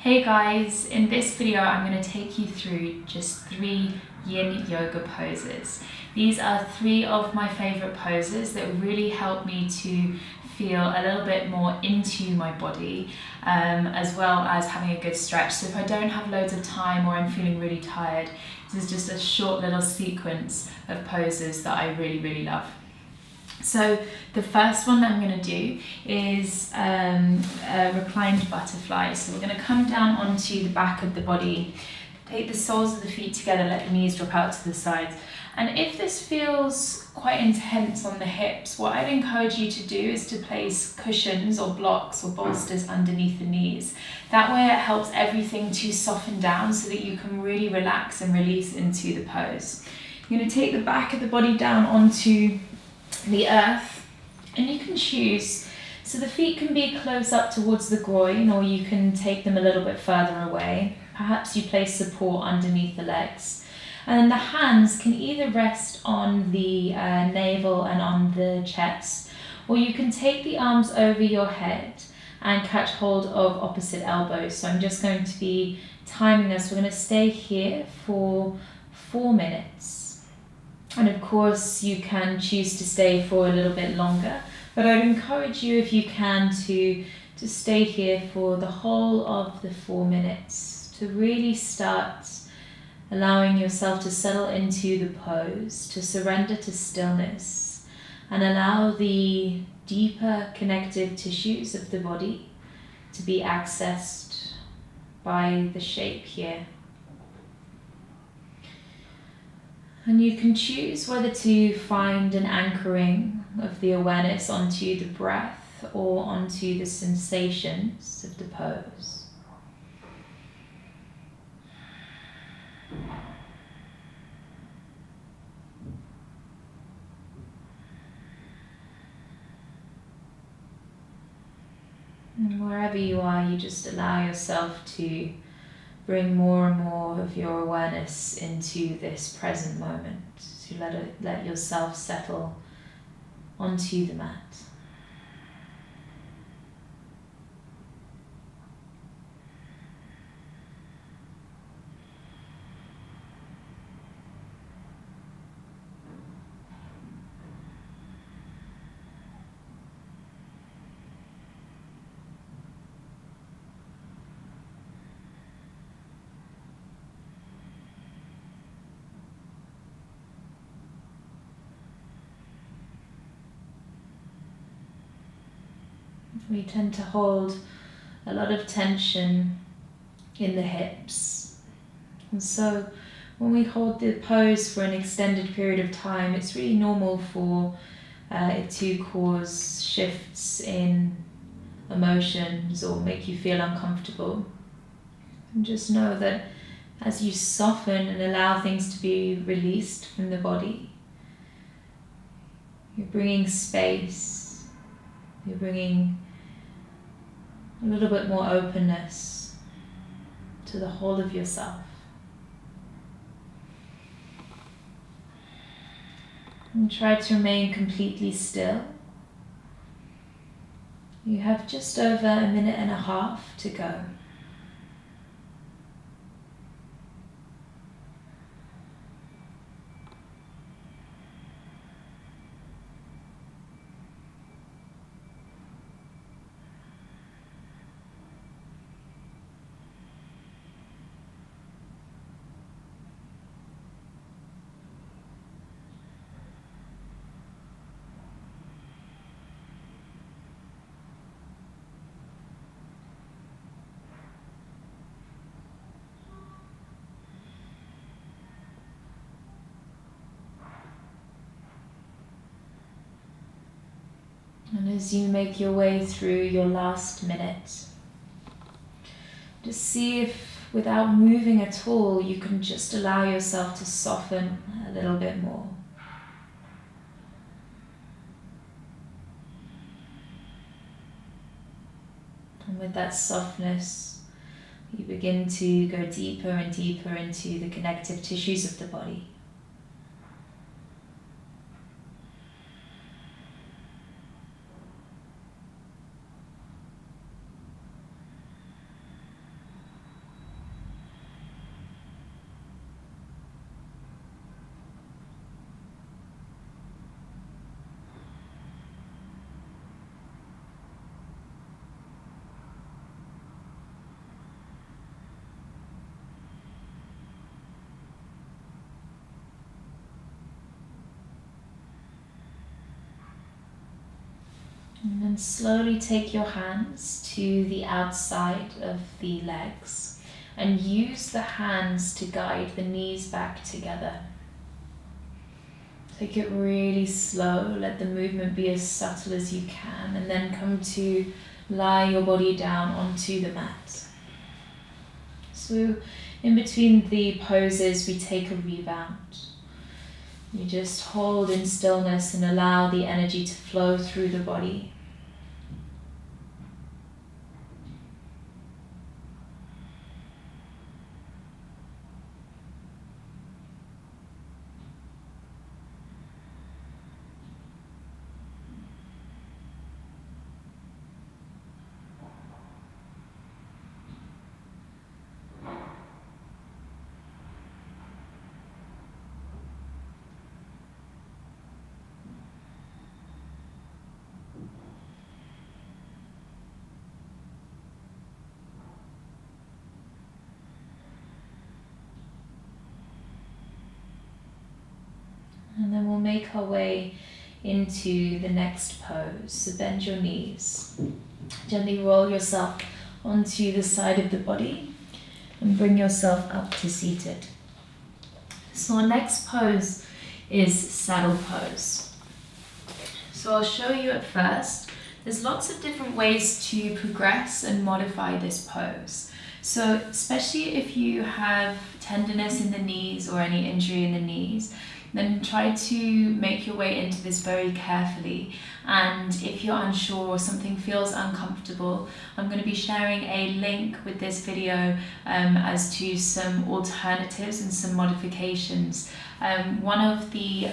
Hey guys, in this video I'm going to take you through just 3 yin yoga poses. These are 3 of my favorite poses that really help me to feel a little bit more into my body, as well as having a good stretch. So if I don't have loads of time or I'm feeling really tired, this is just a short little sequence of poses that I really love. So the first one that I'm going to do is a reclined butterfly. So we're going to come down onto the back of the body, take the soles of the feet together, let the knees drop out to the sides. And if this feels quite intense on the hips, what I'd encourage you to do is to place cushions or blocks or bolsters underneath the knees. That way it helps everything to soften down so that you can really relax and release into the pose. You're going to take the back of the body down onto the earth, and you can choose, so the feet can be close up towards the groin, or you can take them a little bit further away. Perhaps you place support underneath the legs, and then the hands can either rest on the navel and on the chest, or you can take the arms over your head and catch hold of opposite elbows. So I'm just going to be timing this. We're going to stay here for 4 minutes. And of course you can choose to stay for a little bit longer, but I'd encourage you, if you can, to stay here for the whole of the 4 minutes, to really start allowing yourself to settle into the pose, to surrender to stillness, and allow the deeper connective tissues of the body to be accessed by the shape here. And you can choose whether to find an anchoring of the awareness onto the breath or onto the sensations of the pose. And wherever you are, you just allow yourself to bring more and more of your awareness into this present moment, to let yourself settle onto the mat. We tend to hold a lot of tension in the hips. And so when we hold the pose for an extended period of time, it's really normal for it to cause shifts in emotions or make you feel uncomfortable. And just know that as you soften and allow things to be released from the body, you're bringing space, you're bringing a little bit more openness to the whole of yourself. And try to remain completely still. You have just over 1.5 minutes to go. And as you make your way through your last minute, just see if, without moving at all, you can just allow yourself to soften a little bit more. And with that softness, you begin to go deeper and deeper into the connective tissues of the body. And then slowly take your hands to the outside of the legs and use the hands to guide the knees back together. Take it really slow, let the movement be as subtle as you can, and then come to lie your body down onto the mat. So in between the poses, we take a rebound. You just hold in stillness and allow the energy to flow through the body. And then we'll make our way into the next pose. So bend your knees. Gently roll yourself onto the side of the body and bring yourself up to seated. So our next pose is saddle pose. So I'll show you at first. There's lots of different ways to progress and modify this pose. So especially if you have tenderness in the knees or any injury in the knees, then try to make your way into this very carefully. And if you're unsure or something feels uncomfortable, I'm going to be sharing a link with this video as to some alternatives and some modifications. One of the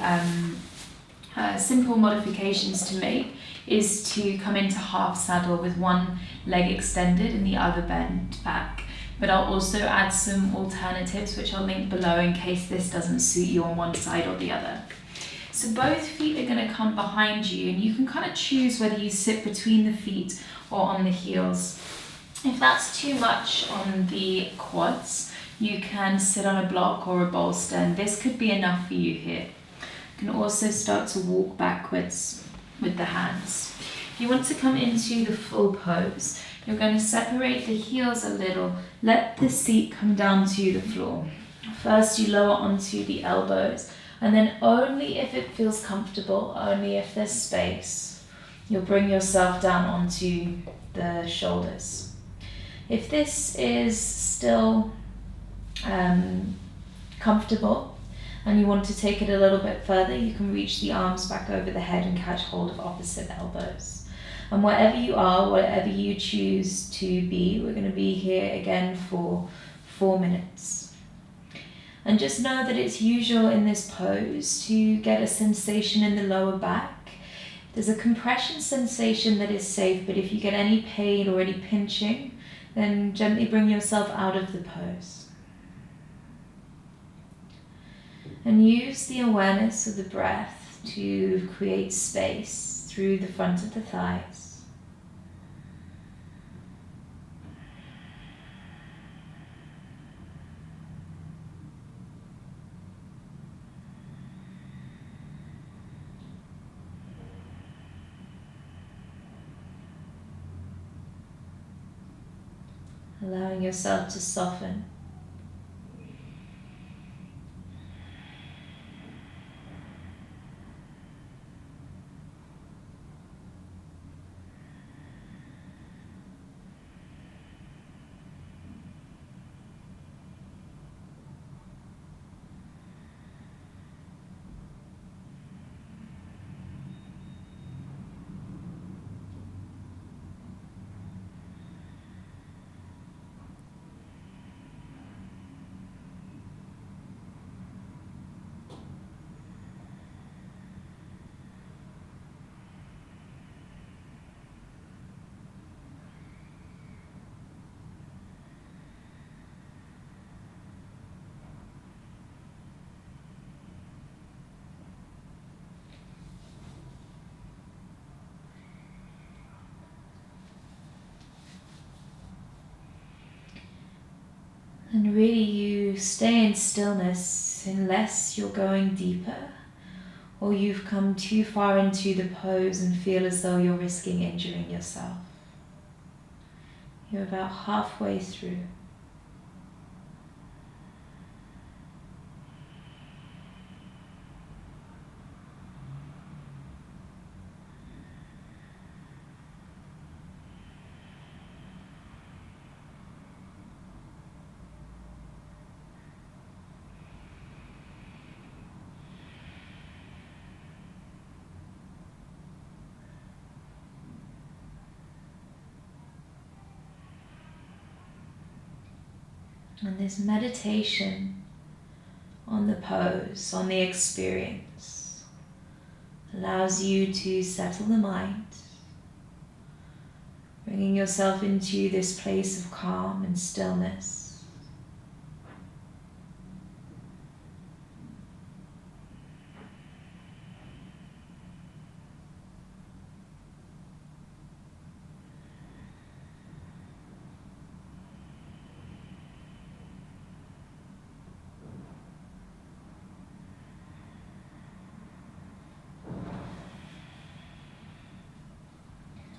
simple modifications to make is to come into half saddle with one leg extended and the other bent back. But I'll also add some alternatives which I'll link below in case this doesn't suit you on one side or the other. So both feet are going to come behind you, and you can kind of choose whether you sit between the feet or on the heels. If that's too much on the quads, you can sit on a block or a bolster, and this could be enough for you here. You can also start to walk backwards with the hands. If you want to come into the full pose, you're going to separate the heels a little, let the seat come down to the floor. First you lower onto the elbows, and then only if it feels comfortable, only if there's space, you'll bring yourself down onto the shoulders. If this is still comfortable and you want to take it a little bit further, you can reach the arms back over the head and catch hold of opposite elbows. And wherever you are, whatever you choose to be, we're going to be here again for 4 minutes. And just know that it's usual in this pose to get a sensation in the lower back. There's a compression sensation that is safe, but if you get any pain or any pinching, then gently bring yourself out of the pose. And use the awareness of the breath to create space through the front of the thighs. Allowing yourself to soften. And really you stay in stillness unless you're going deeper or you've come too far into the pose and feel as though you're risking injuring yourself. You're about halfway through. And this meditation on the pose, on the experience, allows you to settle the mind, bringing yourself into this place of calm and stillness.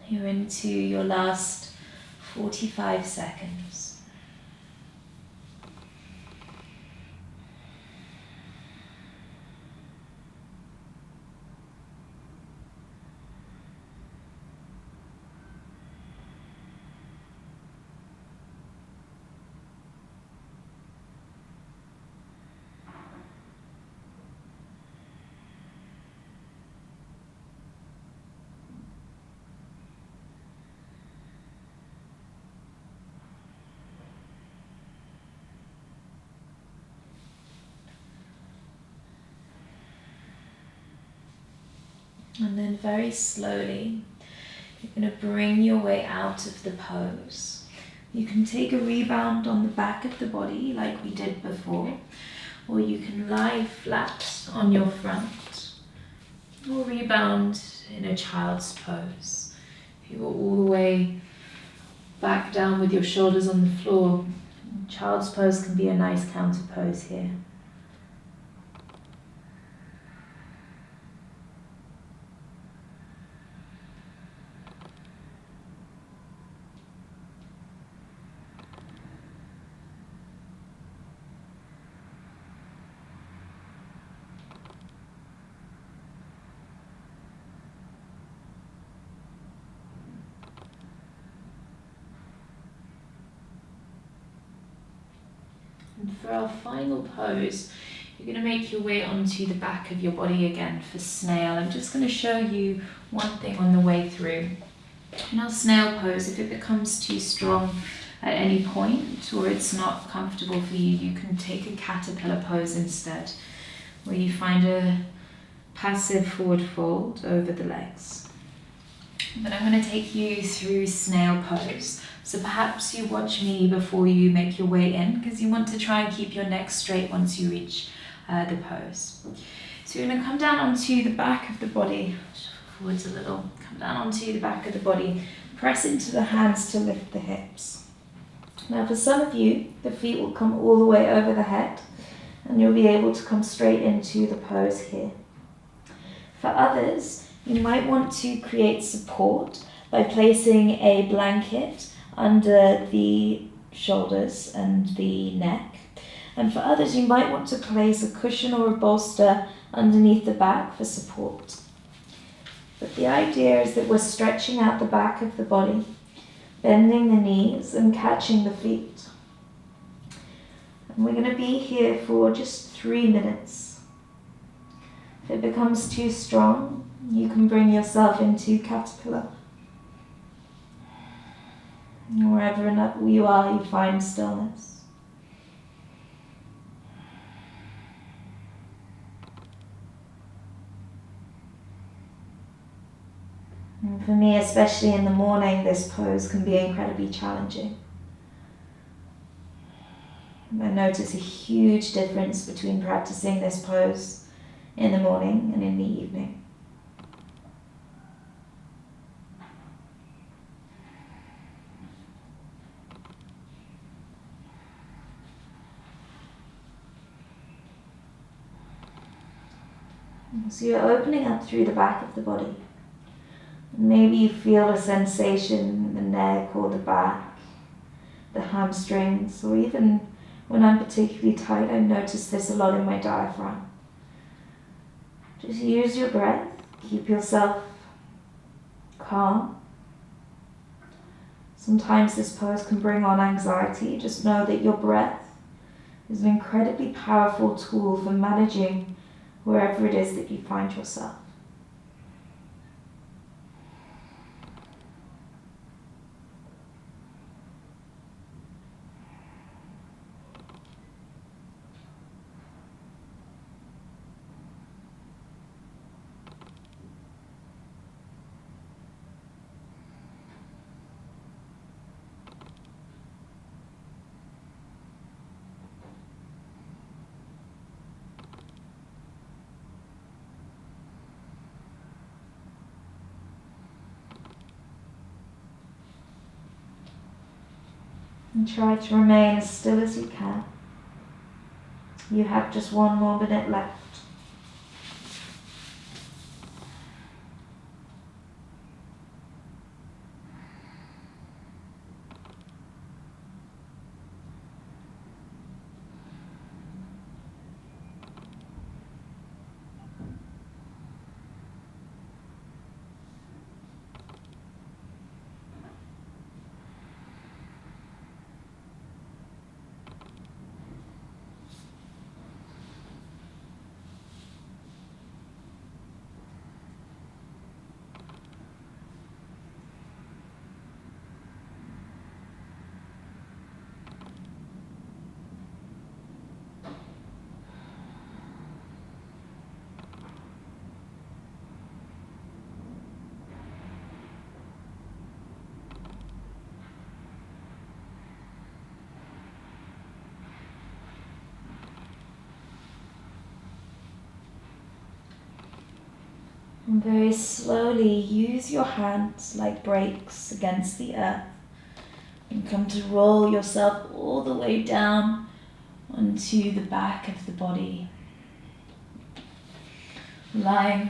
You're into your last 45 seconds. And then very slowly, you're going to bring your way out of the pose. You can take a rebound on the back of the body like we did before, or you can lie flat on your front, or rebound in a child's pose. If you go all the way back down with your shoulders on the floor, child's pose can be a nice counter pose here. And for our final pose, you're going to make your way onto the back of your body again for snail. I'm just going to show you one thing on the way through. In our snail pose, if it becomes too strong at any point or it's not comfortable for you, you can take a caterpillar pose instead, where you find a passive forward fold over the legs. But I'm going to take you through snail pose. So perhaps you watch me before you make your way in, because you want to try and keep your neck straight once you reach the pose. So you're going to come down onto the back of the body, forwards a little, come down onto the back of the body, press into the hands to lift the hips. Now for some of you, the feet will come all the way over the head and you'll be able to come straight into the pose here. For others, you might want to create support by placing a blanket under the shoulders and the neck. And for others, you might want to place a cushion or a bolster underneath the back for support. But the idea is that we're stretching out the back of the body, bending the knees and catching the feet. And we're going to be here for just 3 minutes. If it becomes too strong, you can bring yourself into caterpillar. Wherever you are, you find stillness. And for me, especially in the morning, this pose can be incredibly challenging. I notice a huge difference between practicing this pose in the morning and in the evening. So you're opening up through the back of the body. Maybe you feel a sensation in the neck or the back, the hamstrings, or even when I'm particularly tight, I notice this a lot in my diaphragm. Just use your breath, keep yourself calm. Sometimes this pose can bring on anxiety. Just know that your breath is an incredibly powerful tool for managing wherever it is that you find yourself. And try to remain as still as you can. You have just 1 more minute left. And very slowly use your hands like brakes against the earth and come to roll yourself all the way down onto the back of the body, lying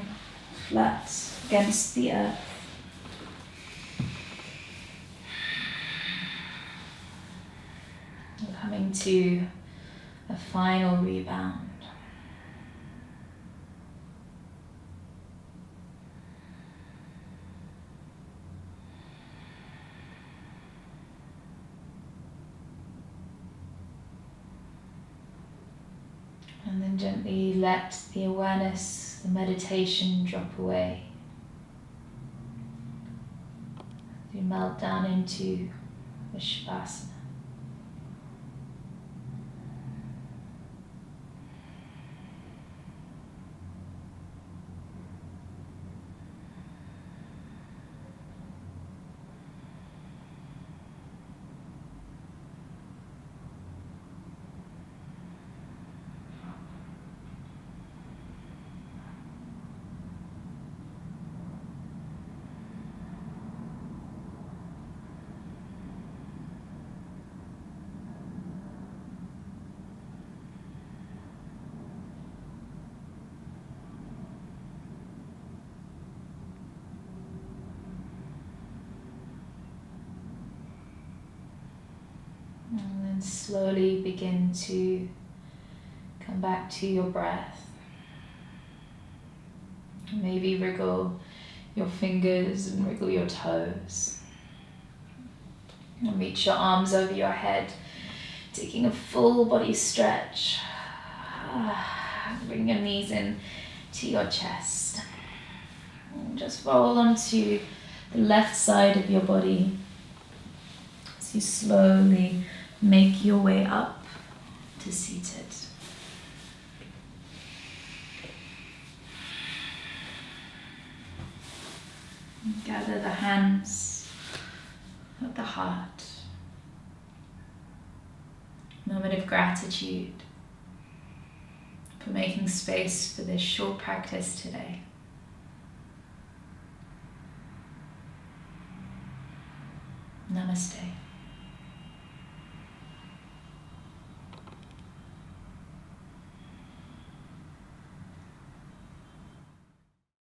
flat against the earth. And coming to a final rebound. And then gently let the awareness, the meditation drop away. You melt down into the Shavasana. And then slowly begin to come back to your breath. Maybe wriggle your fingers and wriggle your toes. And reach your arms over your head, taking a full body stretch. Bring your knees in to your chest. And just roll onto the left side of your body as you slowly make your way up to seated. And gather the hands at the heart. Moment of gratitude for making space for this short practice today. Namaste.